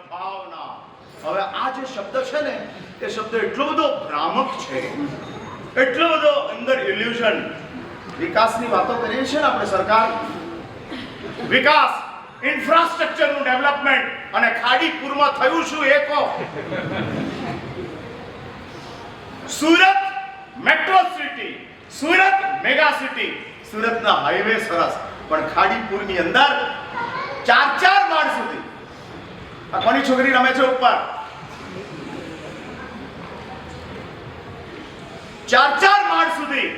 પ્રભાવના. હવે આ જે શબ્દ છે ને એ શબ્દ એટલો બધો ભ્રામક છે, એટલો બધો અંદર ઇલ્યુઝન. વિકાસની વાતો કરીએ છીએ ને આપણે, સરકાર વિકાસ, ઇન્ફ્રાસ્ટ્રક્ચરનું ડેવલપમેન્ટ, અને ખાડીપુરમાં થયું શું એ કહો. Surat metro city, Surat mega city, સુરતના હાઈવે સરસ, પણ ખાડીપુરની અંદર 4 માળ સુધી આ કોની છોકરી રમે છે ઉપર? 4 માળ સુધી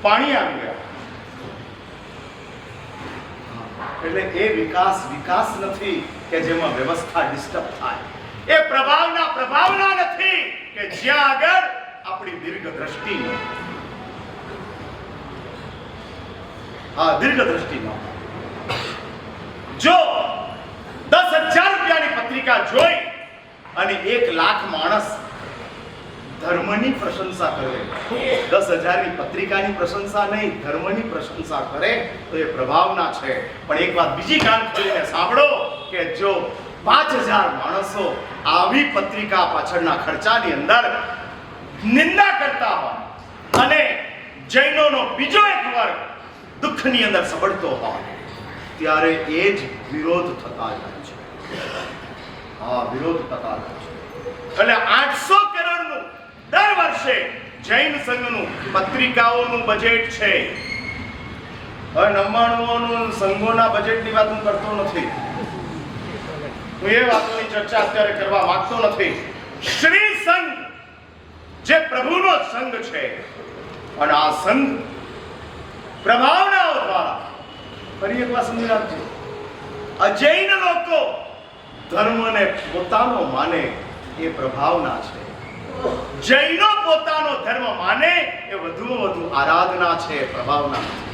પાણી આવી ગયા. એટલે એ વિકાસ નથી કે જેમાં વ્યવસ્થા ડિસ્ટર્બ થાય. એ પ્રભાવના નથી કે જ્યાં આગળ આપણી દીર્ઘ દ્રષ્ટિ ન. દીર્ઘ દ્રષ્ટિ ન. જો 10,000 રૂપિયાની પત્રિકા જોઈ અને 1 લાખ માણસ ધર્મની પ્રશંસા કરે, 10,000 ની પત્રિકાની પ્રશંસા નહીં, ધર્મની પ્રશંસા કરે, તો એ પ્રભાવના છે. પણ એક વાત બીજી કાન ખોલીને સાંભળો કે જો 5,000 માણસો આવી પત્રિકા પાછળના ખર્ચાની અંદર નિંદા કરતા હોય અને જૈનોનો બીજો એક વર્ગ દુઃખની અંદર સબળતો હોય, ત્યારે એ જ વિરોધ થતા જાય છે. વિરોધ થતા જાય છે. એટલે 800 કરોડનું દર વર્ષે જૈન સંઘનું પત્રિકાઓનું બજેટ છે. હવે 99 સંઘોના બજેટની વાત હું કરતો નથી, હું એ વાતોની ચર્ચા અત્યારે કરવા માંગતો નથી. શ્રી સંઘ જે પ્રભુનો સંઘ છે, અને આ સંઘ પ્રભાવનાઓ દ્વારા, ફરી એક વાર સમજી રાખજો, અજૈન લોકો ધર્મને પોતાનો માને એ પ્રભાવના છે. જૈનો પોતાનો ધર્મ માને એ વધુમાં વધુ આરાધના છે, પ્રભાવના નથી.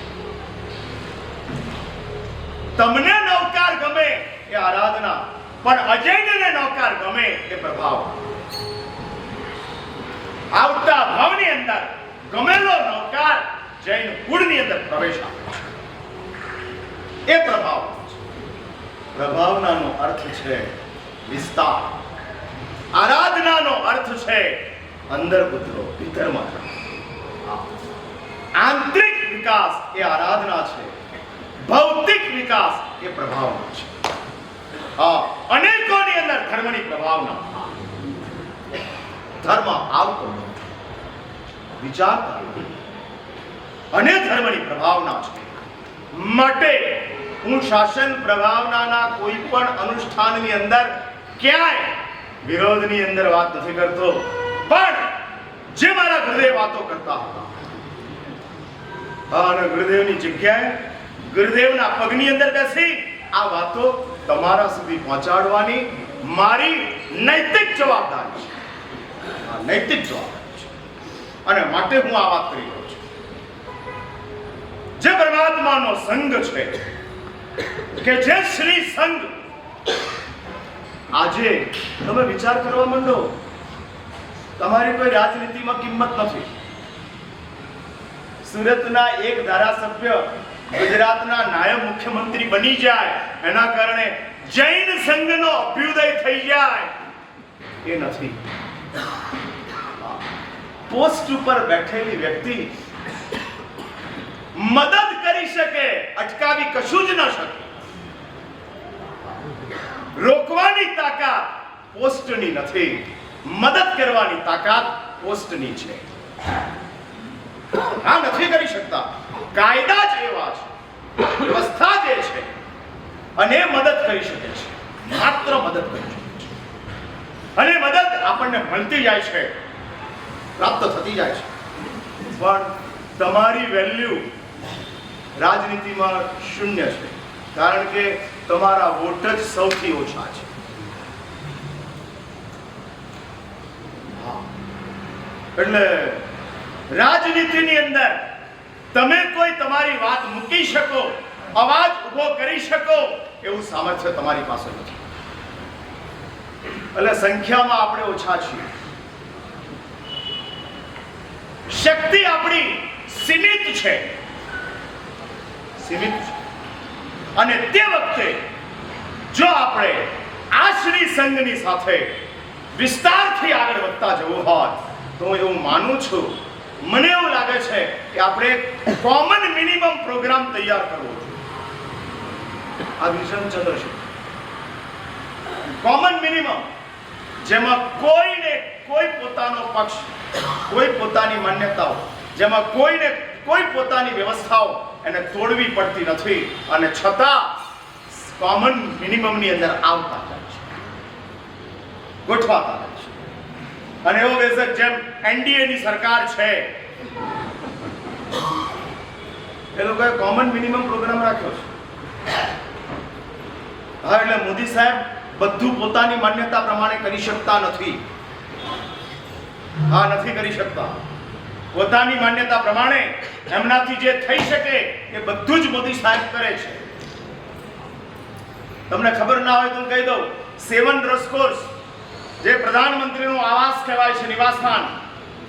તમને નવકાર ગમે એ આરાધના, પણ અજૈનને નવકાર ગમે એ પ્રભાવ. આવતા ભાવની અંદર ગમેલો નવકાર જૈન કુળની અંદર પ્રવેશ આપે છે, એ પ્રભાવ. પ્રભાવનાનો અર્થ છે વિસ્તાર, આરાધનાનો અર્થ છે અંદર ઉતરો, ભીતરમાં. આંતરિક વિકાસ એ આરાધના છે, ભૌતિક વિકાસ એ પ્રભાવના છે. અનેકોની અંદર ધર્મની પ્રભાવના, ધર્મ આવતો વિચારતા અને ધર્મની પ્રભાવના છે. માટે હું શાસન પ્રભાવનાના કોઈ પણ અનુષ્ઠાનની અંદર ક્યાંય વિરોધની અંદર વાત નથી કરતો, પણ જે મારા ગુરુદેવ વાતો કરતા હતા, અને ગુરુદેવની જગ્યાએ ગુરુદેવના પગની અંદર બેસી આ વાતો તમારા સુધી પહોંચાડવાની મારી નૈતિક જવાબદારી છે. નૈતિક જવાબદારી છે, અને માટે હું આ વાત કરી રહ્યો છું. જે પરમાત્માનો સંઘ છે, કે જે શ્રી સંઘ, આજે તમે વિચાર કરવા માંડો, તમારી કોઈ રાજનીતિમાં કિંમત નથી. સુરતના એક ધારાસભ્ય ગુજરાતના નાયબ મુખ્યમંત્રી બની જાય, એના કારણે જૈન સંઘનો અભ્યુદય થઈ જાય, એ નથી. પોસ્ટ ઉપર બેઠેલી વ્યક્તિ મદદ કરી શકે, અટકાવી કશું જ ન શકે. રોકવાની તાકાત પોસ્ટની નથી, મદદ કરવાની તાકાત પોસ્ટની છે. આ નથી કરી શકતા. કાયદા જ એવા છે, વ્યવસ્થા જે છે, અને મદદ કરી શકે છે, માત્ર મદદ કરી શકે છે. અને મદદ આપણને મળતી જાય છે, પ્રાપ્ત થતી જાય છે. પણ તમારી વેલ્યુ રાજનીતિમાં શૂન્ય છે, કારણ કે તમારા વોટ જ સૌથી ઓછા છે. એટલે રાજનીતિની અંદર તમે કોઈ તમારી વાત મૂકી શકો, અવાજ ઉભો કરી શકો, એવું સામર્થ્ય તમારી પાસે નથી. એટલે સંખ્યામાં આપણે ઓછા છીએ, શક્તિ આપણી સીમિત છે, સીમિત છે. અને તે વખતે જો આપણે આ શ્રી સંઘની સાથે વિસ્તારથી આગળ વધતા જવું હોય તો હું એવું માનું છું, મને એવું લાગે છે કે આપણે કોમન મિનિમમ પ્રોગ્રામ તૈયાર કરવો જોઈએ. આ વિઝન ચંદ્ર છે, કોમન મિનિમમ, જેમાં કોઈને કોઈ પોતાનો પક્ષ, કોઈ પોતાની માન્યતાઓ, જેમાં કોઈને કોઈ પોતાની વ્યવસ્થાઓ એને તોડવી પડતી નથી અને છતાં કોમન મિનિમમની અંદર આવતા જાય છે, ગોઠવાતા જાય છે. અને એવો બેઝક જેમ એનડીએ ની સરકાર છે, એ લોકોએ કોમન મિનિમમ પ્રોગ્રામ રાખ્યો છે. હા, એટલે મોદી સાહેબ બધું પોતાની માન્યતા પ્રમાણે કરી શકતા નથી. હા, નથી કરી શકતા. પોતાની માન્યતા પ્રમાણે એમનાથી જે થઈ શકે એ બધું જ મોદી સાહેબ કરે છે. તમને ખબર ના હોય તો કહી દઉં, 7 રેસકોર્સ જે પ્રધાનમંત્રીનું આવાસ કહેવાય છે, નિવાસસ્થાન,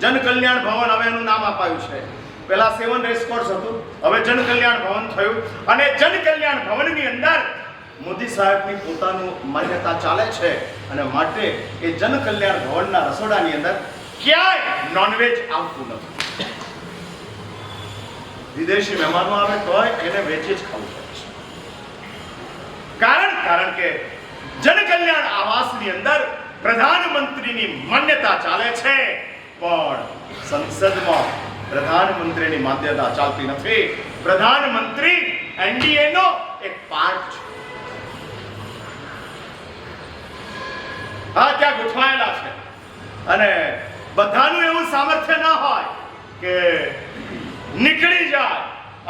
જન કલ્યાણ ભવન હવે એનું નામ અપાયું છે. પહેલા 7 રેસકોર્સ હતું, હવે જન કલ્યાણ ભવન થયું. અને જન કલ્યાણ ભવનની અંદર મોદી સાહેબની પોતાનું માન્યતા ચાલે છે અને માટે એ જન કલ્યાણ ભવનના રસોડાની અંદર ક્યાંય નોનવેજ આવતું નથી. વિદેશી મહેમાનો આવે તોય એને વેજ જ ખાવું પડે છે. કારણ કે જન કલ્યાણ આવાસની અંદર પ્રધાનમંત્રીની માન્યતા ચાલે છે, પણ સંસદમાં પ્રધાનમંત્રીની માન્યતા ચાલતી નથી. પ્રધાનમંત્રી એનડીએ નો એક પાર્ટ છે. હા, ત્યાં ગોઠવાયેલા છે અને બધાનું એવું સામર્થ્ય ન હોય કે નીકળી જાય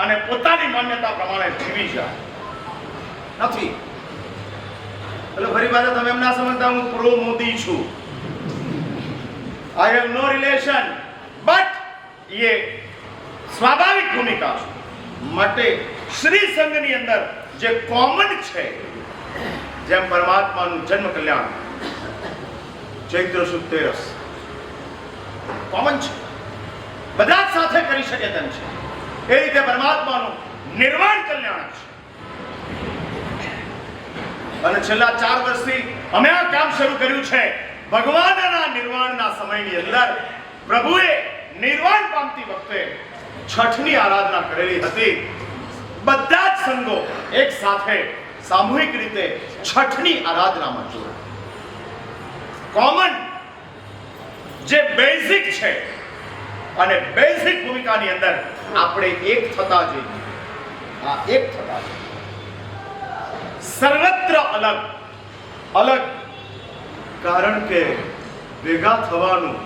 અને પોતાની માન્યતા પ્રમાણે જીવી જાય. નથી. એટલે ફરી પાછા તમે એમ ના સમજતા હું પ્રો મોદી છું. I have no relation, but ये સ્વાભાવિક ભૂમિકા છે. માટે શ્રી સંઘની અંદર જે કોમન છે, જેમ પરમાત્માનું જન્મ કલ્યાણ ચૈત્ર સુદ 13 કોમન છે, બધા જ સાથે કરી શકે તેમ છે. એ રીતે પરમાત્માનું નિર્વાણ કલ્યાણ છે. અને છેલ્લા 4 વર્ષથી અમે આ કામ શરૂ કર્યું છે. ભગવાનના નિર્વાણના સમયની અંદર પ્રભુએ નિર્વાણ પામતી વખતે છઠની આરાધના કરેલી હતી. બધા જ સંઘો એક સાથે સામૂહિક રીતે છઠની આરાધનામાં જોડાયા. કોમન જે બેઝિક છે અને બેઝિક ભૂમિકાની અંદર આપણે એક થતા જઈએ. આ એક થતા જઈએ. સર્વત્ર અલગ અલગ, કારણ કે ભેગા થવાનું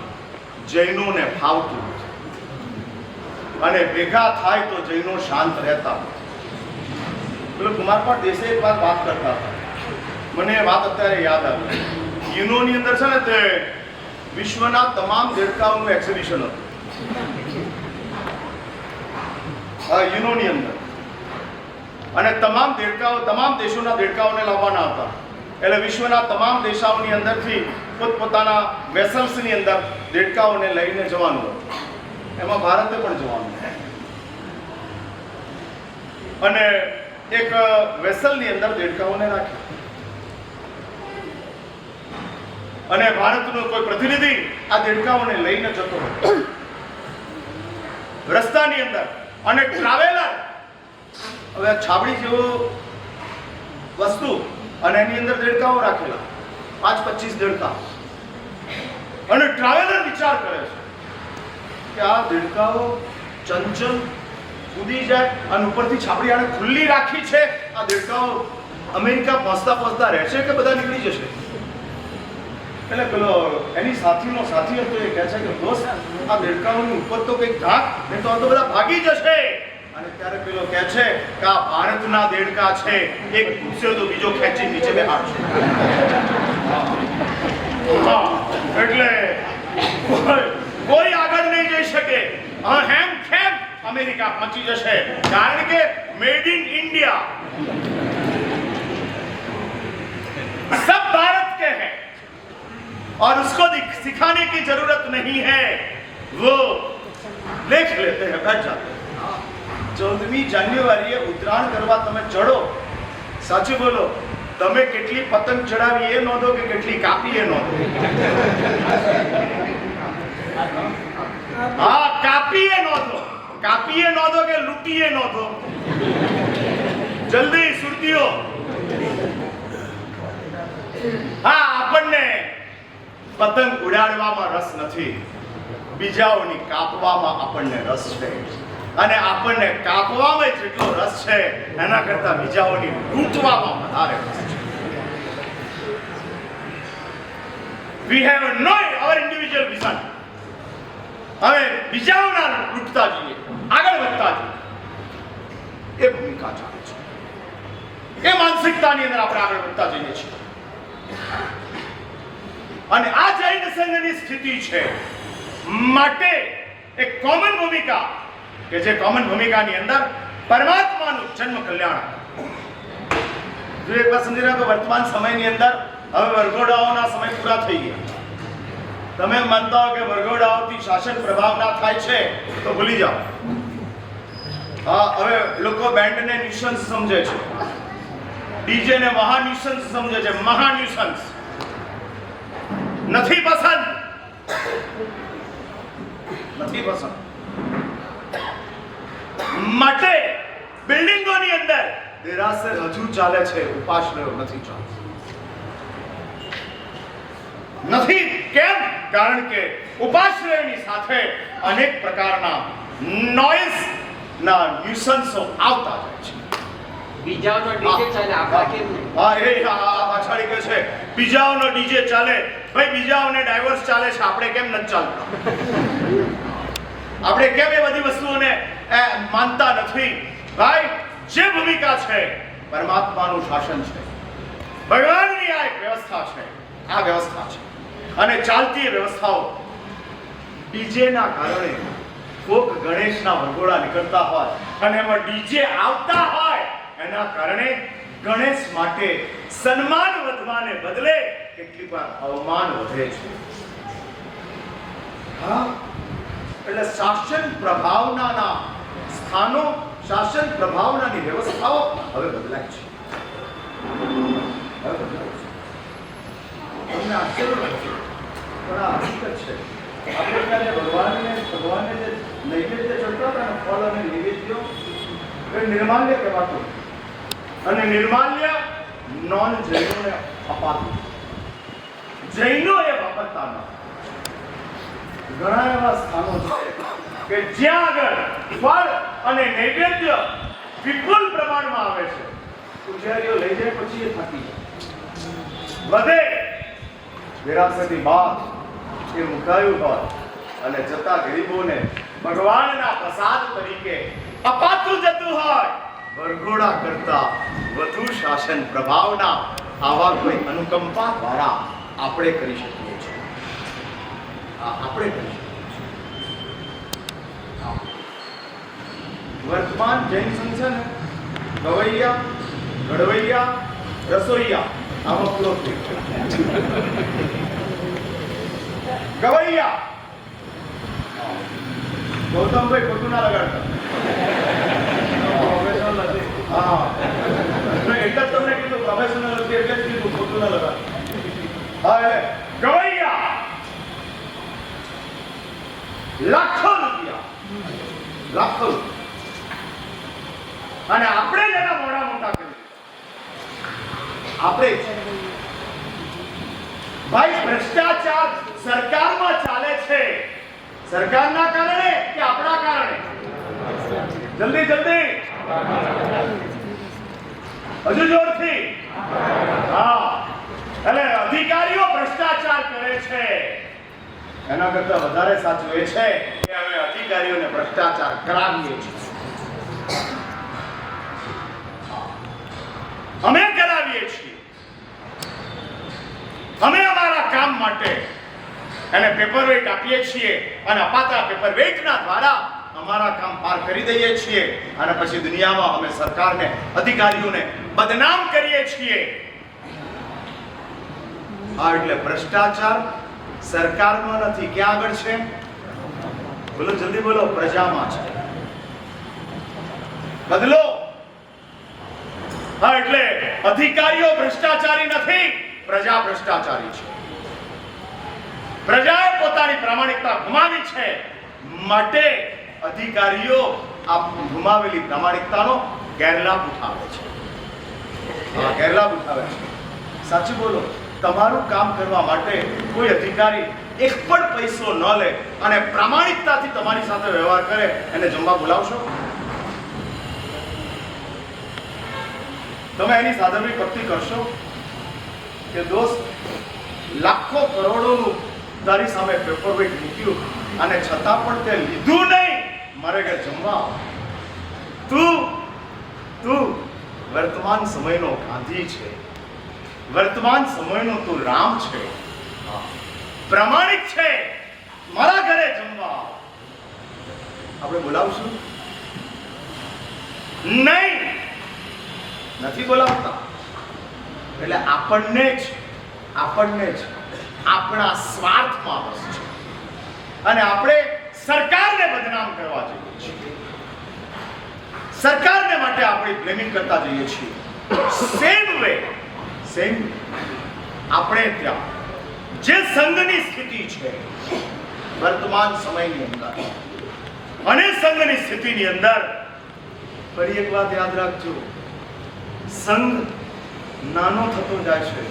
જૈનોને ફાવતું નથી અને ભેગા થાય તો જૈનો શાંત રહેતા. પેલો કુમારપાળ દેસાઈ એક વાત કરતા હતા, મને એ વાત અત્યારે યાદ આવી. યુનોની અંદર છે ને તે વિશ્વના તમામ દેડકાઓનું એક્ઝિબિશન હતું. હા, યુનોની અંદર. અને તમામ દેડકાઓ, તમામ દેશોના દેડકાઓને લાવવાના હતા. એટલે વિશ્વના તમામ દેશોની અંદરથી પોતપોતાના વેસલ્સની અંદર દેડકાઓને લઈને જવાનું હતું. એમાં ભારતે પણ જવાનું. અને એક વેસલની અંદર દેડકાઓને રાખ્યા અને ભારતનો કોઈ પ્રતિનિધિ આ દેડકાઓને લઈને જતો હતો રસ્તાની અંદર. અને ટ્રાવેલર, હવે છાબડી જેવો વસ્તુ અને એની અંદર દેડકાઓ રાખેલા, 5-25 દેડકા. અને ટ્રાવેલર વિચાર કરે છે કે આ દેડકાઓ ચંચલ કૂદી જાય અને ઉપરથી છાબડી આને ખુલ્લી રાખી છે. આ દેડકાઓ અમેરિકા પહોંચતા રહેશે કે બધા નીકળી જશે? એટલે પેલો એની સાથીનો સાથી હતો, એ કહે છે કે દોસ્ત, આ દેડકાઓની ઉપર તો કંઈક ઢાંક, નહીં તો આ તો બધા ભાગી જશે. અને ત્યારે પેલો કહે છે કે આ ભારતના દેડકા છે, એક ઘૂસ્યો તો બીજો ખેંચી નીચે બેહાડશે. એટલે કોઈ આગળ નહીં જઈ શકે. હેમ ખેમ અમેરિકા પહોંચી જશે, કારણ કે મેડ ઇન इंडिया, सब भारत के हैं और उसको सिखाने की जरूरत नहीं है. वो देख लेते हैं, बैठ जाते हैं. 14મી જાન્યુઆરીએ ઉત્તરાયણ કરવા તમે ચડો, સાચું બોલો, તમે કેટલી પતંગ ચડાવી એ નોંધો કે કેટલી કાપી એ નોંધો? હા, કાપી એ નોંધો. કાપી એ નોંધો કે લૂંટી એ નોંધો? જલ્દી સુરતીઓ. હા, આપણને પતંગ ઉડાડવામાં રસ નથી, બીજાઓની કાપવામાં આપણને રસ છે. અને આપણને કાપવામાં જેટલો રસ છે એના કરતા બીજાઓની લૂંટવામાં વધારે રસ છે. We have no our individual vision. હવે બીજાઓના લૂંટતા જઈએ, આગળ વધતા જઈએ, એ ભૂમિકા ચાલે છે. એ માનસિકતાની અંદર આપણે આગળ વધતા જઈએ છીએ. અને આ જૈન સંઘની સ્થિતિ છે માટે એક કોમન ભૂમિકા, કે જે કોમન ભૂમિકાની અંદર પરમાત્માનું જન્મ કલ્યાણ. જો એક વાત સમજી રહ્યા, વર્તમાન સમયની અંદર હવે વરઘોડાઓના સમય પૂરા થઈ ગયા. તમે માનતા હો કે વરઘોડાઓથી શાસન પ્રભાવ ના થાય છે તો ભૂલી જાઓ. હા, હવે લોકો બેન્ડને ન્યુસન્સ સમજે છે, ડીજે ને મહા ન્યુસન્સ સમજે છે. મહા ન્યુસન્સ નથી પસંદ, નથી પસંદ. માટે બિલ્ડિંગોની અંદર દેરાસર હજુ ચાલે છે, ઉપાશ્રયો નથી ચાલતો. નથી કેમ? કારણ કે ઉપાશ્રયની સાથે અનેક પ્રકારના નોઇઝ ના ન્યુસન્સો આવતા જાય છે. બીજાઓનો ડીજે ચાલે, આપણા કેમ નહીં? હા, એ પાછાડી કે છે બીજાઓનો ડીજે ચાલે. ભાઈ, બીજાઓને ડાયવર્સ ચાલે છે, આપણે કેમ નથી ચાલતા? આપણે કેમ એ બધી વસ્તુઓને માનતા નથી? ભાઈ, જે ભૂમિકા છે પરમાત્માનું શાસન છે, ભગવાનની આ એક વ્યવસ્થા છે, આ વ્યવસ્થા છે. અને ચાલતી એ વ્યવસ્થાઓ ડીજેના કારણે કોક ગણેશના વરઘોડા નીકળતા હોય અને એમાં ડીજે આવતા હોય, એના કારણે ગણેશ માટે સન્માન વધવાને બદલે કેટલીક વાર અવમાન વધે છે. હા, એટલે શાસન પ્રભાવના સ્થાનો, શાસન પ્રભાવનાની વ્યવસ્થાઓ હવે બદલાય છે. તમને આશ્ચર્ય લાગશે, પણ આ હકીકત છે. આપણે ત્યારે ભગવાનને જે નૈવેદ્ય ચડતા હતા ને, ફળ અને નૈવેદ્યો, એ નિર્માલ્ય કહેવાતું. અને નિર્માલ્ય નોન જૈનોને અપાતું. જૈનો એ વાપરતા ન. ઘણા એવા સ્થાનો છે કે જ્યાં આગળ ફળ અને નૈવેદ્ય વિપુલ પ્રમાણમાં આવે છે, પૂજારીઓ લઈ જાય પછી એ થાકી જાય. વધે વિરાસતી બાદ એ મુકાયું હોય અને જતા ગરીબોને ભગવાનના પ્રસાદ તરીકે અપાતું જતું હોય. વરઘોડા કરતા વધુ શાસન પ્રભાવના આવા કોઈ અનુકંપા દ્વારા આપણે કરી શકીએ છીએ. આપણે કરી શકીએ છીએ. વર્તમાન જૈન સંઘ છે ને, ગવૈયા, ઘડવૈયા, રસોઈયા, આમાં પૂરો થઈ ગયો. ગવૈયા, ગૌતમભાઈ ખોટું ના લગાડતા. હા, એટલે જ તમને કીધું પ્રોફેશનલ નથી, એટલે જ કીધું ખોટું ના લગાડતા. હા, એટલે ગવૈયા લાખો રૂપિયા, લાખો. અને આપણે જ એના મોડા મોટા કરીએ. આપણે ભાઈ, ભ્રષ્ટાચાર સરકારમાં ચાલે છે. સરકારના કારણે કે આપણા કારણે? જલ્દી જલ્દી, હજુ જોરથી. હા, એટલે અધિકારીઓ ભ્રષ્ટાચાર કરે છે. એના કરતા વધારે સાચું એ છે કે અમે અધિકારીઓને ભ્રષ્ટાચાર કરાવીએ છીએ. અમે કરાવીએ છીએ. અમે અમારા કામ માટે એને પેપર વેઇટ આપીએ છીએ અને અપાતા પેપર વેઇટના દ્વારા અમારા કામ પાર કરી દઈએ છીએ. અને પછી દુનિયામાં અમે સરકારને, અધિકારીઓને બદનામ કરીએ છીએ. આ એટલે ભ્રષ્ટાચાર સરકારમાં નથી. ક્યાં આગળ છે? બોલો, જલ્દી બોલો. પ્રજામાં છે. બદલો. હા, એટલે અધિકારીઓ ભ્રષ્ટાચારી નથી, પ્રજા ભ્રષ્ટાચારી છે. પ્રજાએ પોતાની પ્રામાણિકતા ગુમાવી છે, માટે અધિકારીઓ આ ગુમાવેલી પ્રામાણિકતાનો ગેરલાભ ઉઠાવે છે. ગેરલાભ ઉઠાવે છે. સાચું બોલો, તમારું કામ કરવા માટે કોઈ અધિકારી એક પણ પૈસો ન લે અને પ્રામાણિકતાથી તમારી સાથે વ્યવહાર કરે, એને જમવા બોલાવશો? તમે એની સાધવી ભક્તિ કરશો કે દોસ્ત લાખો કરોડોનું તારી સામે પેપર વેઇટ મૂક્યું અને છતાં પણ તે લીધું નહીં, મારે ઘરે જમવા? તું વર્તમાન સમયનો ગાંધી છે, વર્તમાન સમયનો તું રામ છે, પ્રામાણિક છે, મારા ઘરે જમવા આપણે બોલાવશું? નહીં, નથી બોલાવતા. એટલે આપણને જ આપણા સ્વાર્થમાં રસ છે અને આપણે સરકારને બદનામ કરવા જઈએ છીએ. સરકારને માટે આપણે બ્લેમિંગ કરતા જઈએ છીએ. સેમ વે આપણે ત્યાં જે સંઘની સ્થિતિ છે વર્તમાન સમયની અંદર અને સંઘની સ્થિતિની અંદર, ફરી એક વાત યાદ રાખજો, સંઘ નાનો થતો જાય છે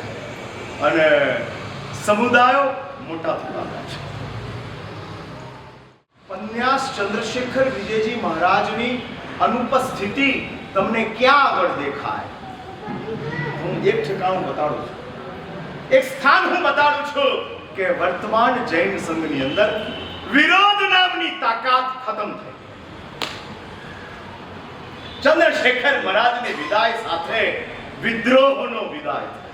અને સમુદાયો મોટા થતા જાય છે. પન્યાસ ચંદ્રશેખર વિજયજી મહારાજની અનુપસ્થિતિ તમને ક્યાં આગળ દેખાય? હું એક ઠેકાણું બતાડું છું, એક સ્થાન હું બતાડું છું કે વર્તમાન જૈન સંઘની અંદર વિરોધ નામની તાકાત ખતમ થઈ. ચંદ્રશેખર મહારાજની વિદાય સાથે વિદ્રોહનો વિદાય થયો.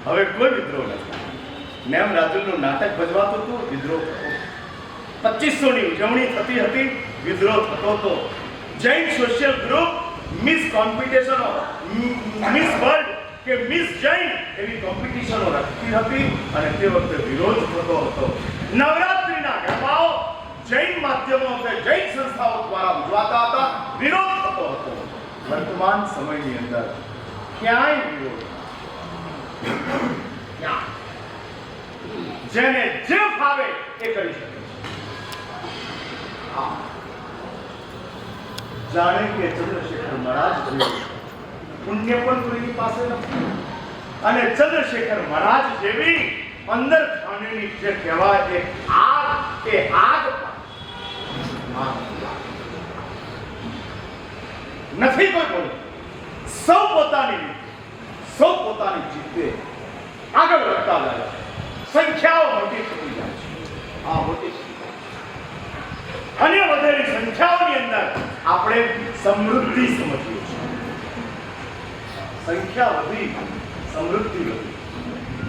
હવે કોઈ વિદ્રોહ નથી. નેમ રાજુલનું નાટક ભજવાતું હતું, વિદ્રોહ થતો. 2500ની ઉજવણી થતી હતી, વિદ્રોહ થતો હતો. જૈન સોશિયલ ગ્રુપ મિસ કોમ્પિટિશનો, મિસ વર્લ્ડ કે મિસ જૈન એવી કોમ્પિટિશનો રાખતી હતી અને તે વખતે વિરોધ થતો હતો. નવરાત્રિના ગરબાઓ જૈન માધ્યમો કે જૈન સંસ્થાઓ દ્વારા ઉજવાતા હતા, વિરોધ થતો હતો. વર્તમાન સમયની અંદર ક્યાંય વિરોધ, જેને જે ફાવે એ કરી શકે છે. જાણે કે ચંદ્રશેખર મહારાજ જેવું પુણ્ય પણ કોઈની પાસે નથી અને ચંદ્રશેખર મહારાજ જેવી અંદર ખાનેની જે કહેવાય એ આગ નથી કોઈ બોલ. સૌ પોતાની જીતે આગળ વધતા જાય છે. સંખ્યાઓ મોટી થતી જાય છે. મોટી અને વધેલી સંખ્યાઓની અંદર આપણે સમૃદ્ધિ સમજીએ છીએ. સંખ્યા વધી, સમૃદ્ધિ વધી.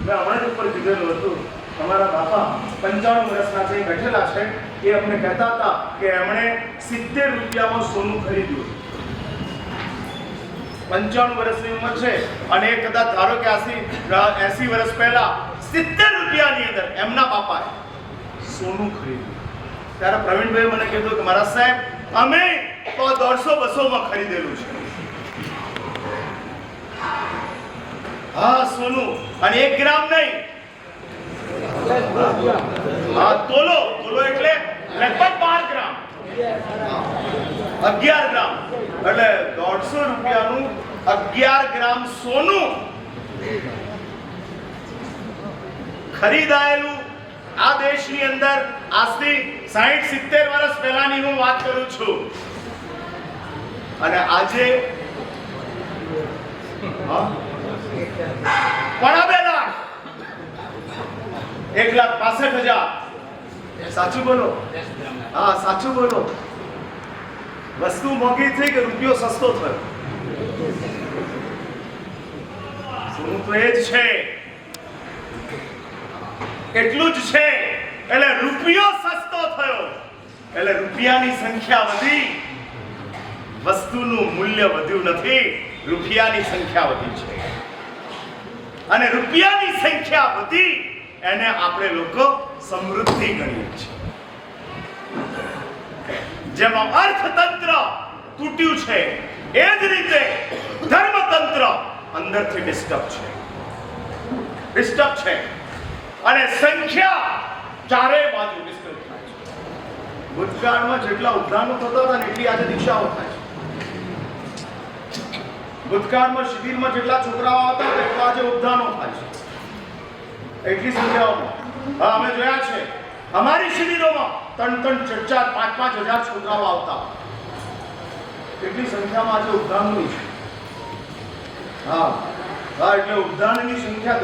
મેં હમણાં જ ઉપર કીધેલું હતું, તમારા બાપા 95 વર્ષના છે, બેઠેલા છે, એ અમને કહેતા હતા કે એમણે 70 રૂપિયામાં સોનું ખરીદ્યું. 95 વર્ષની ઉંમર છે અને એ કદાચ ધારો કે 80 વર્ષ પહેલા 70 રૂપિયાની અંદર એમના બાપાએ સોનું ખરીદ્યું. ત્યારે પ્રવીણભાઈ મને કીધું કે મારા સાહેબ અમે તો 150-200 માં ખરીદેલું છે. હા, સોનું. અને 1 ગ્રામ નહીં, તોલો એટલે લગભગ 12 ગ્રામ, 11 ગ્રામ, એટલે 150 રૂપિયાનું 11 ગ્રામ સોનું ખરીદાયેલું આ દેશની અંદર આજથી 60-70 વર્ષ પહેલાની હું વાત કરું છું. અને આજે 1,65,000. સાચું બોલો? હા, સાચું બોલો. વસ્તુ મોંઘી થઈ કે રૂપિયો સસ્તો થયો? સોનું તો એ જ છે, એટલું જ છે. એટલે રૂપિયો સસ્તો થયો એટલે રૂપિયાની સંખ્યા વધી, વસ્તુનું મૂલ્ય વધ્યું નથી, રૂપિયાની સંખ્યા વધી છે. અને રૂપિયાની સંખ્યા વધી એને આપણે લોકો સમૃદ્ધિ ગણીએ છીએ. જેમાં અર્થતંત્ર તૂટ્યું છે એ જ રીતે ધર્મતંત્ર અંદરથી ડિસ્ટર્બ છે અને સંખ્યા ચારે બાજુ ડિસ્ટર્બ થાય છે. ભૂતકાળમાં જેટલા ઉદ્ધાનો થતા હતા ને એટલી આજે દીક્ષાઓ થાય છે. ભૂતકાળમાં શિબિરમાં જેટલા છોકરાઓ આવતા હતા એટલા આજે ઉદ્ધાનો થાય છે. એટલી સંખ્યાઓમાં અમે જોયા છે અમારી શિબિરોમાં 3-4, 5-5 હજાર છોકરાઓ આવતા. એટલી સંખ્યામાં આજે ઉદ્ધાનની છે. એટલે ઉદ્ધાનની સંખ્યા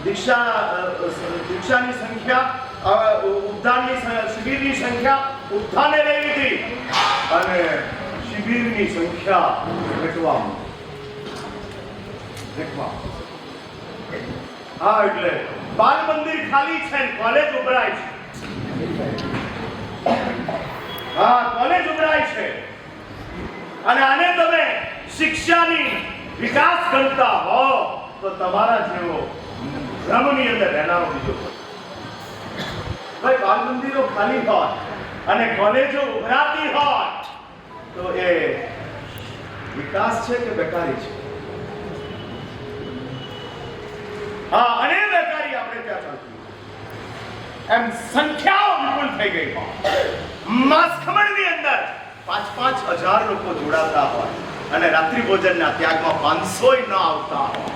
દીક્ષાની સંખ્યા ઉદ્ધાનની શિબિરની સંખ્યા ઉત્થાને લઈ લીધી અને શિબિરની સંખ્યા ઘટવા. એટલે બાલ મંદિર ખાલી છે, કોલેજ ઉભરાય છે. કોલેજ ઉભરાય છે અને આને તમે શિક્ષાની વિકાસ કરતા હો તો તમારા જેવો ભ્રમની અંદર રહેનારો બીજો ભાઈ. બાલ મંદિરો ખાલી હોય અને કોલેજો ઉભરાતી હોય તો એ વિકાસ છે કે બેકારી છે? અને બેકારી આપણે ત્યાં ચાલતી એમ સંખ્યાઓ વિપુલ થઈ ગઈ હોય. માસખમણની અંદર 5-5 હજાર લોકો જોડાતા હોય અને રાત્રિ ભોજનના ત્યાગમાં 500 ન આવતા હોય,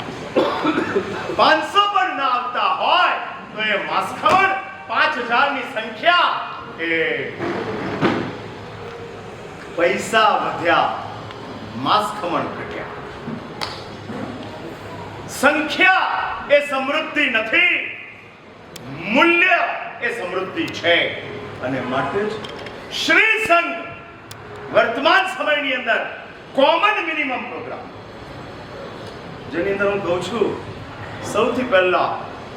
500 પણ ન આવતા હોય તો એ માસખમણ 5000 ની સંખ્યા એ પૈસા વધ્યા, માસખમણ ઘટ્યા. સંખ્યા એ સમૃદ્ધિ નથી, મૂલ્ય એ સમૃદ્ધિ છે. અને માટે જ શ્રી સંઘ વર્તમાન સમયની અંદર કોમન મિનિમમ પ્રોગ્રામ જેની અંદર હું કહું છું સૌથી પહેલા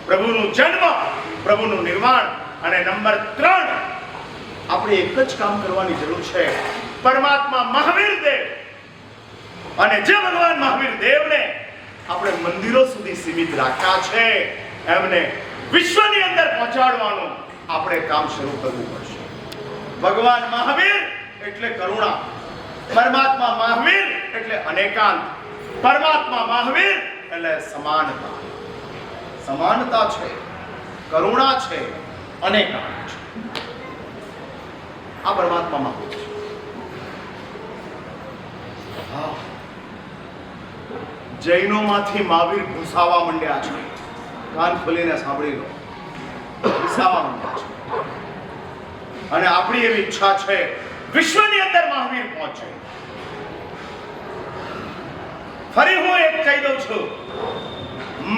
પ્રભુનું જન્મ, પ્રભુનું નિર્માણ અને નંબર 3 આપણે એક જ કામ કરવાની જરૂર છે. પરમાત્મા મહાવીર દેવ અને જે ભગવાન મહાવીર દેવને આપણે મંદિરો સુધી સીમિત રાખ્યા છે એમને વિશ્વની અંદર પહોંચાડવાનું આપણે કામ શરૂ કરવું પડશે. ભગવાન મહાવીર એટલે કરુણા, પરમાત્મા મહાવીર એટલે અનેકાંત, પરમાત્મા મહાવીર એટલે સમાનતા. સમાનતા છે, કરુણા છે, અનેકાંત છે. આ પરમાત્મા મહાવીર છે. જૈનોમાંથી મહાવીર ઘુસાવા માંડ્યા છે. કાન ખોલીને સાંભળી લો, ઘુસાવા માંડ્યા છે. અને આપણી એવી ઈચ્છા છે વિશ્વની અંદર મહાવીર પહોંચે. ફરી હું એક કહી દઉં છું,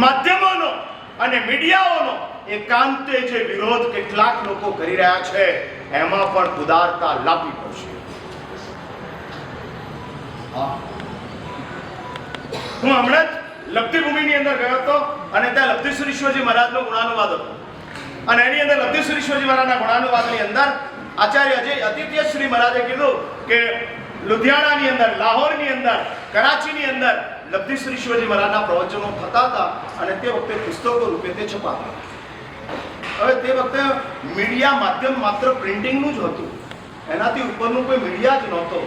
માધ્યમોનો અને મીડિયાઓનો એકાંતે જે વિરોધ કેટલાક લોકો કરી રહ્યા છે એમાં પણ ઉદારતા લાવવી પડશે. હું હમણાં જ લબ્ધિ ભૂમિની અંદર ગયો હતો અને ત્યાં લબ્ધિ શ્રી ઈશ્વરજી મહારાજનો ગુણાનુવાદ હતો અને એની અંદર લબ્ધિ શ્રી ઈશ્વરજી મહારાજના ગુણાનુવાદની અંદર આચાર્ય અતિથ્ય શ્રી મહારાજે કીધું કે લુધિયાણાની અંદર, લાહોરની અંદર, કરાચીની અંદર લબ્ધિ શ્રી ઈશ્વરજી મહારાજના પ્રવચનો થતા હતા અને તે વખતે પુસ્તકો રૂપે તે છપાતા. હવે તે વખતે મીડિયા માધ્યમ માત્ર પ્રિન્ટિંગનું જ હતું, એનાથી ઉપરનું કોઈ મીડિયા જ નહોતો.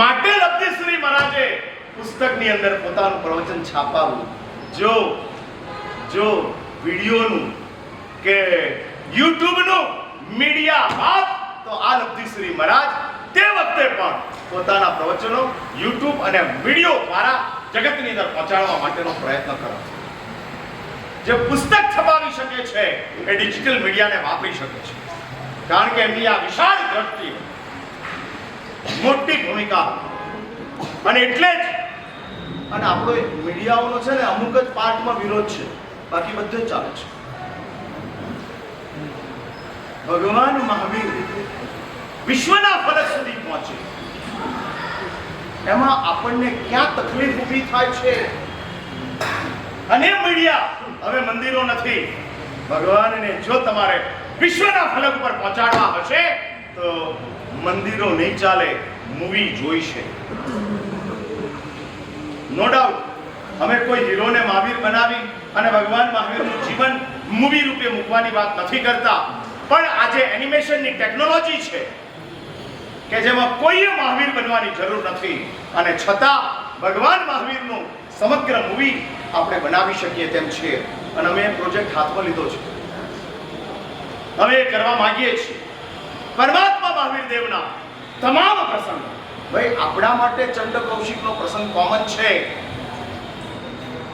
માટે લબ્ધિ શ્રી મહારાજે પુસ્તકની અંદર પોતાનું પ્રવચન છાપાવું. જો વિડીયોનું કે યુટ્યુબનું મીડિયા હાથ તો આ લબ્ધિ શ્રી મહારાજ તે વખતે પણ પોતાના પ્રવચનો યુટ્યુબ અને વિડીયો દ્વારા જગતની અંદર પહોંચાડવા માટેનો પ્રયત્ન કરો. જે પુસ્તક છપાવી શકે છે એ ડિજિટલ મીડિયાને વાપરી શકે છે, કારણ કે એમની આ વિશાળ દ્રષ્ટિ, મોટી ભૂમિકા. અને એટલે જ અને આપણો મીડિયાઓનો છે ને અમુક જ પાર્ટમાં વિરોધ છે, બાકી બધું જ ચાલે છે. ભગવાન મહાવીર વિશ્વના ફલક સુધી પહોંચે એમાં આપણને ક્યાં તકલીફ ઊભી થાય છે? અને મીડિયા હવે મંદિરો નથી. ભગવાનને જો તમારે વિશ્વના ફલક ઉપર પહોંચાડવા હશે તો મંદિરો નહીં ચાલે, મૂવી જોઈશે. નો ડાઉટ અમે કોઈ હીરોને મહાવીર બનાવી અને ભગવાન મહાવીરનું જીવન મૂવી રૂપે મૂકવાની વાત નથી કરતા, પણ આજે એનિમેશનની ટેકનોલોજી છે કે જેમાં કોઈએ મહાવીર બનવાની જરૂર નથી અને છતાં ભગવાન મહાવીરનું સમગ્ર મૂવી આપણે બનાવી શકીએ તેમ છે. અને અમે પ્રોજેક્ટ હાથમાં લીધો છે. અમે એ કરવા માંગીએ છીએ. પરમાત્મા મહાવીર દેવના તમામ પ્રસંગો, ભાઈ આપણા માટે ચંડ કૌશિકનો પ્રસંગ કોમન છે,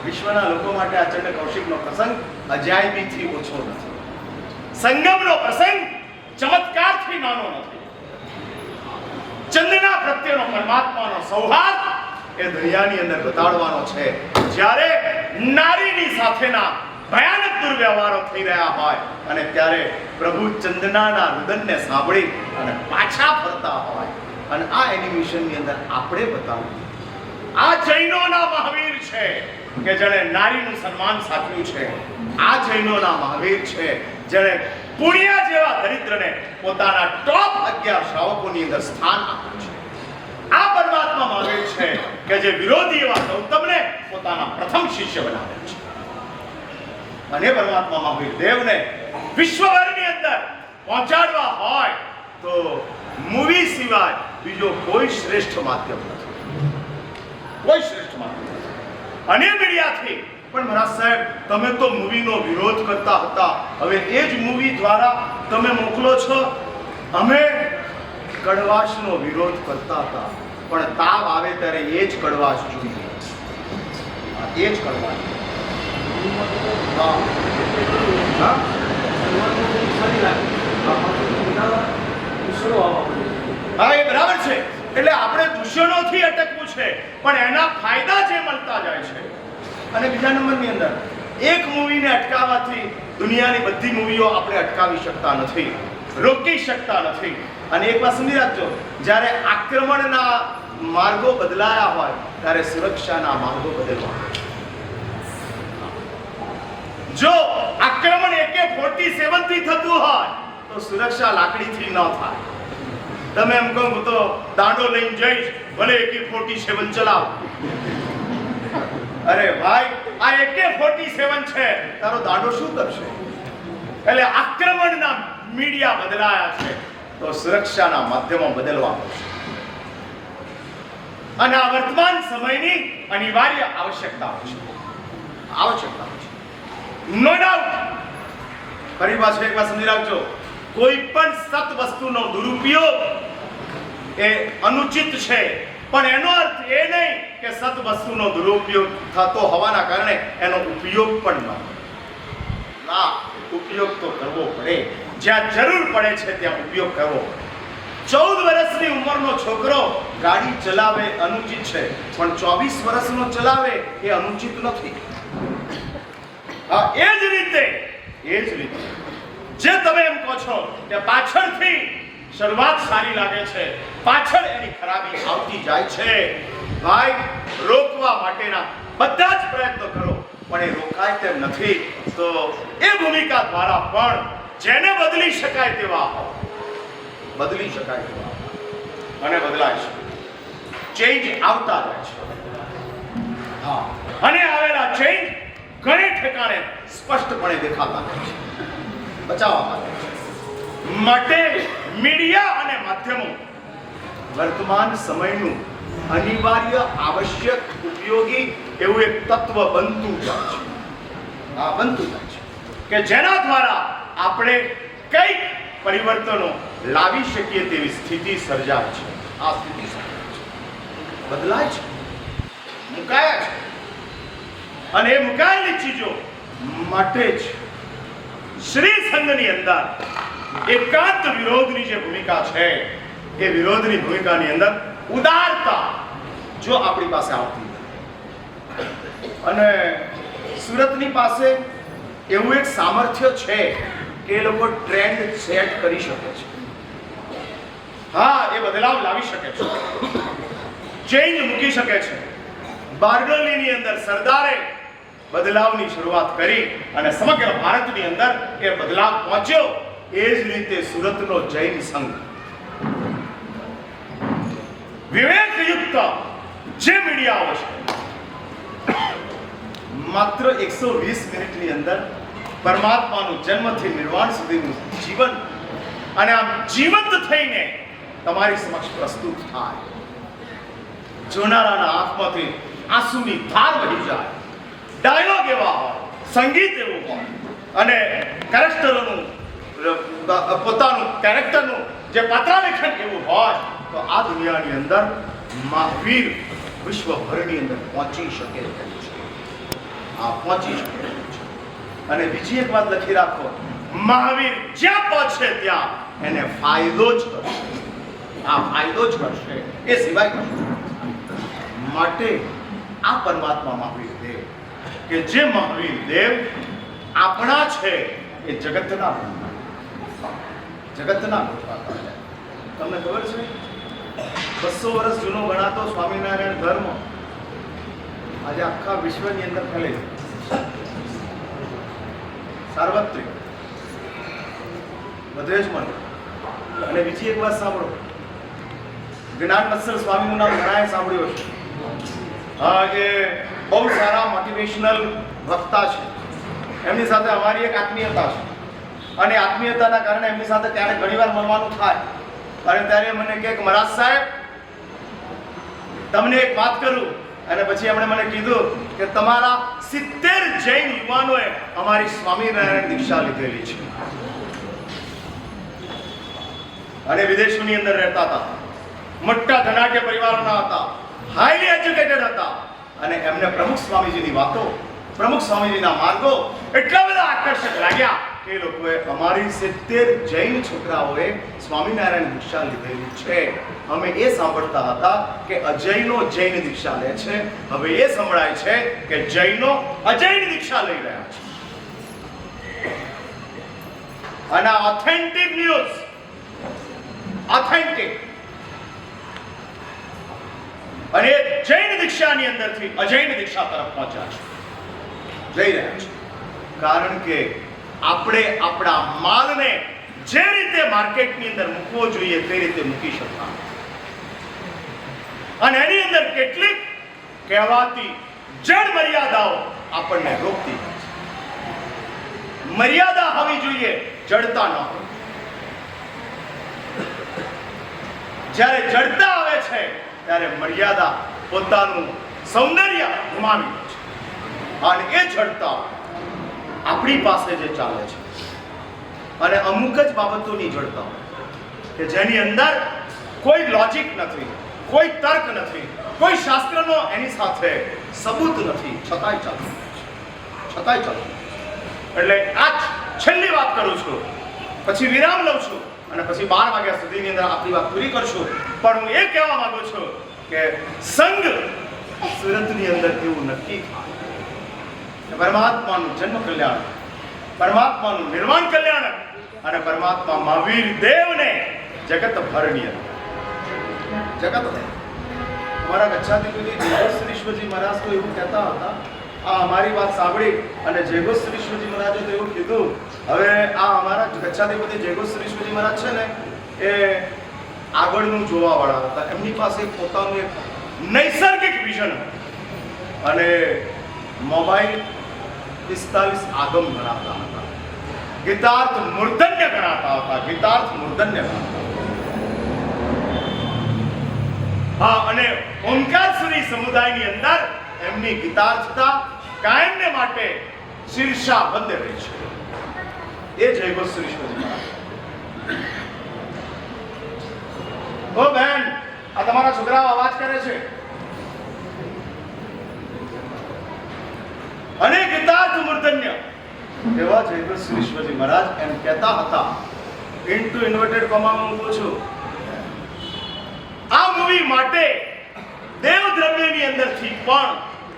વિશ્વના લોકો માટે આ ચંડ કૌશિકનો પ્રસંગ અજાયબીથી ઓછો નથી. સંગમનો પ્રસંગ ચમત્કારથી નાનો નથી. ચંદ્રના પ્રત્યેનો પરમાત્માનો સૌહાર્દ એ દરિયાની અંદર બતાડવાનો છે. જ્યારે નારીની સાથેના ભયાનક દુર્વ્યવહારો થઈ રહ્યા હોય અને ત્યારે પ્રભુ ચંદનાના રુદનને સાંભળી અને પાછા ફરતા હોય અને આ એનિમેશનની અંદર આપણે બતાવ્યું. આ જૈનોના મહાવીર છે કે જેણે નારીનું સન્માન સાધ્યું છે. આ જૈનોના મહાવીર છે જેણે પુણ્યા જેવા દરિદ્રને પોતાના ટોપ 11 શ્રાવકોની અંદર સ્થાન આપ્યું છે. આ પરમાત્મા મહાવીર છે કે જે વિરોધી એવા ગૌતમને પોતાના પ્રથમ શિષ્ય બનાવ્યા છે. અને પરમાત્મા મહાવીર દેવને વિશ્વભરની અંદર પહોંચાડવા હોય તો મૂવી સિવાય બીજો કોઈ શ્રેષ્ઠ માધ્યમ નથી. કોઈ શ્રેષ્ઠ માધ્યમ નથી. અને મીડિયાથી પણ મહારાજ સાહેબ, તમે તો મૂવીનો વિરોધ કરતા હતા, હવે એ જ મૂવી દ્વારા તમે મોકલો છો. અમે કડવાશનો વિરોધ કરતા હતા, પણ તાવ આવે ત્યારે એ જ કડવાશ જોઈએ. એ જ કડવાશ. હા હા હા, એ બરાબર છે. એટલે આપણે દૂષણોથી અટકવું છે, પણ એના ફાયદા જે મળતા જાય છે. અને બીજા નંબરની અંદર એક મૂવીને અટકાવવાથી દુનિયાની બધી મૂવીઓ આપણે અટકાવી શકતા નથી, રોકી શકતા નથી. અને એક વાત સમજી રાખજો, જ્યારે આક્રમણના માર્ગો બદલાયા હોય ત્યારે સુરક્ષાના માર્ગો બદલવા. જો આક્રમણ AK-47 થી થતું હોય તો સુરક્ષા લાકડીથી ન થાય. તમે એમ કહો તો દાંડો લઈને જઈશ, ભલે AK-47 ચલાવ. અરે ભાઈ, આ AK-47 છે, તારો દાંડો શું કરશે? એટલે આક્રમણના મીડિયા બદલાયા છે તો સુરક્ષાના માધ્યમો બદલવા પડશે. અને આ વર્તમાન સમયની અનિવાર્ય આવશ્યકતા છે. આવશ્યકતા છે, નો ડાઉટ. ફરી પાછું એક વાત સમજી રાખજો, કોઈ પણ સત વસ્તુનો દુરુપયોગ એ અનુચિત છે, પણ એનો અર્થ એ નહીં કે સત વસ્તુનો દુરુપયોગ થતો હોવાના કારણે એનો ઉપયોગ પણ ન. ના, ઉપયોગ તો કરવો પડે. જ્યાં જરૂર પડે છે ત્યાં ઉપયોગ કરવો પડે. 14 વર્ષની ઉંમરનો છોકરો ગાડી ચલાવે અનુચિત છે, પણ 24 વર્ષનો ચલાવે એ અનુચિત નથી. હા, એ જ રીતે જે તમે એમ કહો છો કે પાછળથી શરૂઆત સારી લાગે છે, પાછળ એની ખરાબી આવતી જાય છે. ભાઈ, રોકવા માટેના બધા જ પ્રયત્નો કરો, પણ એ રોકાય તેમ નથી. તો એ ભૂમિકા દ્વારા પણ જેને બદલી શકાય તેવા બદલી શકાય તેવા અને બદલાય છે. ચેન્જ આવતા જાય છે. હા, અને આવેલા ચેન્જ ઘણે ઠેકાણે સ્પષ્ટપણે દેખાતા હોય છે. બચાવવા માટે મીડિયા અને માધ્યમો વર્તમાન સમયનું અનિવાર્ય, આવશ્યક, ઉપયોગી એવું એક તત્વ બનતું જાય છે. આ બનતું જાય છે કે જેના દ્વારા આપણે કઈક પરિવર્તનો લાવી શકીએ તેવી સ્થિતિ સર્જાય છે. આ સ્થિતિ સર્જાય છે, બદલાય છે, મુકાયા છે. અને એ મુકાયેલી ચીજો માટે જ શ્રી સંઘની અંદર એકાંત વિરોધની જે ભૂમિકા છે, એ વિરોધની ભૂમિકાની અંદર ઉદારતા જો આપણી પાસે આવતી, અને સુરતની પાસે એવું એક સામર્થ્ય છે કે એ લોકો ટ્રેન્ડ સેટ કરી શકે છે. હા, એ બદલાવ લાવી શકે છે, ચેન્જ મૂકી શકે છે. બારડોલીની અંદર સરદારે બદલાવની શરૂઆત કરી અને સમગ્ર ભારતની અંદર એ બદલાવ પહોંચ્યો. એ જ રીતે સુરતનો જૈન સંઘ વિવેકયુક્ત જે મીડિયાઓ છે, માત્ર 120 મિનિટની અંદર પરમાત્માનું જન્મથી નિર્વાણ સુધીનું જીવન અને આમ જીવંત થઈને તમારી સમક્ષ પ્રસ્તુત થાય. જોનારાના આંખમાંથી આંસુની ધાર વહી જાય, ડાયલોગ એવા હોય, સંગીત એવું હોય, અને કેરેક્ટરોનું પોતાનું કેરેક્ટરનું જે પાત્રાલેખન એવું હોય, તો આ દુનિયાની અંદર મહાવીર વિશ્વભરની અંદર પહોંચી શકે તેમ છે. આ પહોંચી શકે તેમ છે. અને બીજી એક વાત લખી રાખો, મહાવીર જ્યાં પહોંચે ત્યાં એને ફાયદો જ કરશે. આ ફાયદો જ કરશે, એ સિવાય કશું નથી. માટે આ પરમાત્મા મહાવીર દેવ, કે જે મહાવીર દેવ આપણા છે, એ જગતના જગતના તમને ખબર છે 200 વર્ષ જૂનો ગણાતો સ્વામિનારાયણ ધર્મ આજે આખા વિશ્વની અંદર ફેલાઈ છે, સાર્વત્રિક, બધે જ મળે. અને બીજી એક વાત સાંભળો, જ્ઞાન વત્સલ સ્વામીનું નામ ઘણાએ સાંભળ્યું હશે. એ બહુ સારા મોટિવેશનલ વક્તા છે. એમની સાથે અમારી એક આત્મીયતા છે, અને આત્મીયતાના કારણે એમની સાથે ત્યારે ઘણીવાર મળવાનું થાય. અને ત્યારે મને કહે કે મહારાજ સાહેબ, તમને એક વાત કરું. અને પછી એમણે મને કીધું કે તમારા 70 જૈન યુવાનોએ અમારી સ્વામિનારાયણ દીક્ષા લીધેલી છે, અને વિદેશોની અંદર રહેતા હતા, મોટા ધનાઢ્ય પરિવારના હતા, હાઈલી એજ્યુકેટેડ હતા, અને એમને પ્રમુખ સ્વામીજીની વાતો, પ્રમુખ સ્વામીજીના માર્ગો એટલા બધા આકર્ષક લાગ્યા કે એ લોકોએ અમારી 70 જૈન છોકરાઓએ સ્વામિનારાયણ દીક્ષા લીધેલી છે. અમે એ સાંભળતા હતા કે અજૈનો જૈન દીક્ષા લે છે. હવે એ સંભળાય છે કે જૈનો અજૈન દીક્ષા લઈ રહ્યા છે. અને ઓથેન્ટિક ન્યૂઝ, ઓથેન્ટિક. અને જૈન દીક્ષાની અંદરથી અજૈન દીક્ષા તરફ પહોંચ્યા છે, જઈ રહ્યા છે. કારણ કે આપણે આપણા માલને જે રીતે માર્કેટની અંદર મૂકવો જોઈએ તે રીતે મૂકી શકતા, અને એની અંદર કેટલીક કહેવાતી જડ મર્યાદાઓ આપણને રોકતી હોય છે. મર્યાદા હોવી જોઈએ, જડતા ન હોય. જ્યારે જડતા આવે છે ત્યારે મર્યાદા પોતાનું સૌંદર્ય ગુમાવી દે છે. અને એ જડતા આપણી પાસે જે ચાલે છે, અને અમુક જ બાબતોની જડતા કે જેની અંદર કોઈ લોજિક નથી, કોઈ તર્ક નથી, કોઈ શાસ્ત્રનો એની સાથે સબૂત નથી, છતાંય ચાલે, છતાંય ચાલે. એટલે આ છેલ્લી વાત કરું છું, પછી વિરામ લઉં છું, અને પછી 12 વાગ્યા સુધીની અંદર આપણી વાત પૂરી કરશું. પણ હું એ કહેવા માંગુ છું કે સંઘ સુરતની અંદર એવું નક્કી થાય, પરમાત્માનું જન્મ કલ્યાણ, પરમાત્માનું નિર્વાણ કલ્યાણ, અને પરમાત્મા મહાવીર દેવને જગત ભરની અંદર, જગત અમારા ગચ્છાધિપતિ જયગોસ્વામીજી મહારાજ તો એવું કહેતા હતા. આ અમારી વાત સાંભળી અને જયગોસ્વામીજી મહારાજે તો એવું કીધું, હવે આ અમારા ગચ્છાધિપતિ જયગોસ્વામીજી મહારાજ છે ને, એ આગળનું જોવા વાળા હતા. એમની પાસે પોતાનું એક નૈસર્ગિક વિઝન, અને મોબાઈલ 45 આગમ ગણાતા હતા, ગીતાર્થ મૂર્ધન્ય ગણાતા હતા, ગીતાર્થ મૂર્ધન્ય ગણાતા. હા, અને ઓમકારસુરી સમુદાયની અંદર એમની ગીતાર્થતા કાયમને માટે શીર્ષા બંધ રહી છે. એ જયગોસ્વામીજી. ઓ બેન, આ તમારા છોકરાઓ અવાજ કરે છે. અને ગીતાર્થ મૂર્ધન્ય એવા જયગોસ્વામીજી મહારાજ એમ કહેતા હતા, ઇન્ટુ ઇન્વર્ટેડ કોમામાં મૂકું છું, આ મૂવી માટે દેવ દ્રવ્યની અંદરથી પણ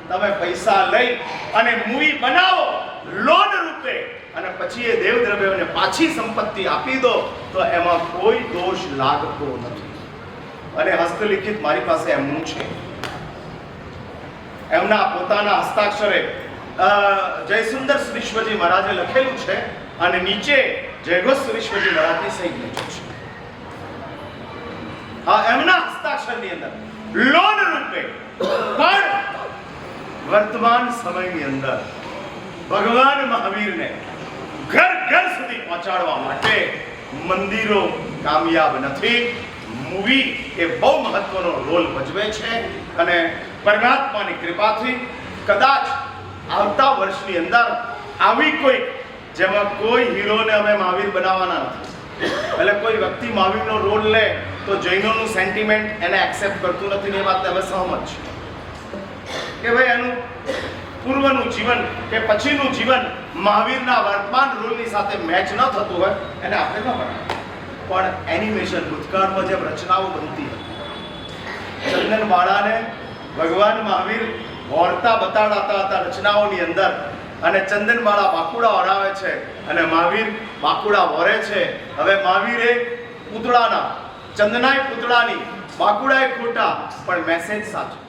તમે પૈસા લઈ અને મૂવી બનાવો લોન રૂપે, અને પછી એ દેવ દ્રવ્યોને પાછી સંપત્તિ આપી દો, તો એમાં કોઈ દોષ લાગતો નથી. અને હસ્તલિખિત મારી પાસે એમનું છે, એમના પોતાના હસ્તાક્ષરે જયસુંદર સુરીશ્વરજી મહારાજે લખેલું છે, અને નીચે જયગોસ્વામીજી મહારાજની સહી લખેલી છે. આ એમના હસ્તાક્ષરની અંદર લોન રૂપે. પણ વર્તમાન સમયની અંદર ભગવાન મહાવીરને ઘર ઘર સુધી પહોંચાડવા માટે મંદિરો કામયાબ નથી. મૂવી એ બહુ મહત્વનો રોલ ભજવે છે, અને પરમાત્માની કૃપાથી કદાચ આવતા વર્ષની અંદર આવી કોઈ જેમાં કોઈ હીરોને અમે મહાવીર બનાવવાના નથી. એટલે કોઈ વ્યક્તિ મહાવીરનો રોલ લે તો જૈનોનું સેન્ટિમેન્ટ એને એક્સેપ્ટ કરતું નથી ને એ વાતને અમે સહમત છીએ કે ભાઈ એનું પૂર્વનું જીવન કે પછીનું જીવન મહાવીરના વર્તમાન રોલની સાથે મેચ ન થતું હોય એને આપણે ન બનાવીએ. પણ એનિમેશન ભૂતકાળમાં જેમ રચનાઓ બનતી હતી, ચંદનબાળાને ભગવાન મહાવીર હોરતા બતાડાતા હતા રચનાઓની અંદર, અને ચંદનબાળા બાકુડા ઓરાવે છે અને મહાવીર બાકુડા વરે છે. હવે મહાવીરે પૂતળાના, ચંદનાય પૂતળાની, બાકુડાય ખોટા, પણ મેસેજ સાચો.